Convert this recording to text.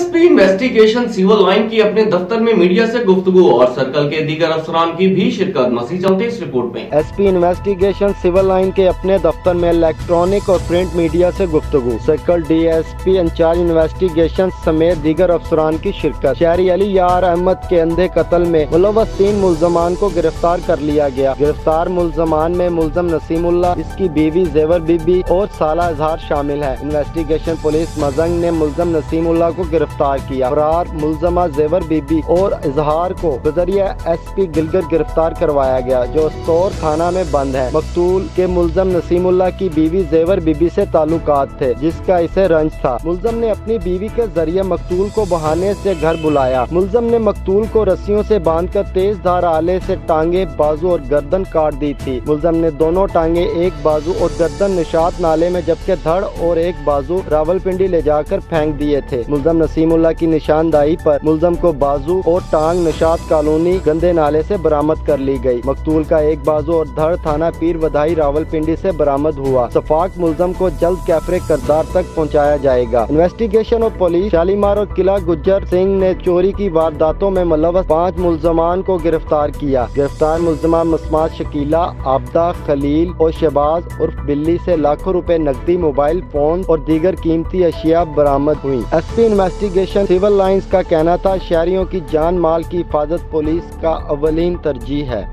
DSP investigation civil line की अपने दफ्तर में मीडिया से गुफ्तगू और सर्कल के दीगर अफसरान की भी शिरकत। मज़ीद जानते हैं इस रिपोर्ट में। एसपी इन्वेस्टिगेशन सिविल लाइन के अपने दफ्तर में इलेक्ट्रॉनिक और प्रिंट मीडिया से गुफ्तगू। सर्कल डीएसपी इंचार्ज इन्वेस्टिगेशन समेत दीगर अफसरान की शिरकत। शहरी अली यार अहमद के अंधे कत्ल में मुलव्वस 3 मुल्जमान को गिरफ्तार कर लिया गया। गिरफ्तार मुल्जमान में मुल्जम नसीमुल्लाह, इसकी बीवी जेवर बीबी और साला इजहार शामिल है। इन्वेस्टिगेशन पुलिस मजंग ने मुल्जम नसीमुल्लाह को गिरफ्तार किया। फरार मुल्जमा जेवर बीबी और इजहार को बजरिया एसपी गिलगित गिरफ्तार करवाया गया, जो स्टोर थाना में बंद है। मकतूल के मुल्जम नसीमुल्लाह की बीवी जेवर बीबी से ताल्लुकात थे, जिसका इसे रंज था। मुल्जम ने अपनी बीवी के जरिए मकतूल को बहाने से घर बुलाया। मुल्जम ने मकतूल को रस्सियों से बांधकर तेज धार आले से टांगे, बाजू और गर्दन काट दी थी। मुल्जम ने दोनों टांगे, एक बाजू और गर्दन निशात नाले में, जबकि धड़ और एक बाजू रावलपिंडी ले जाकर फेंक दिए थे। मुल्जम नसीमुल्लाह की निशानदाही पर मुल्जम को बाजू और टांग निशात कॉलोनी गंदे नाले से बरामद कर ली गई। मकतूल का एक बाजू और धड़ थाना पीर वधाई रावलपिंडी से बरामद हुआ। सफाक मुल्जम को जल्द कैफरे करदार तक पहुँचाया जाएगा। इन्वेस्टिगेशन और पुलिस शालीमार और किला गुज्जर सिंह ने चोरी की वारदातों में मुलव्वस 5 मुल्जमान को गिरफ्तार किया। गिरफ्तार मुल्जमान मसमात शकीला, आबदा, खलील और शहबाज उर्फ बिल्ली से लाखों रुपए नकदी, मोबाइल फोन और दीगर कीमती अशिया बरामद हुई। एसपी इन्वेस्टिगेशन सिविल लाइंस का कहना था, शहरियों की जान माल की हिफाजत पुलिस का अव्वलीन तरजीह है।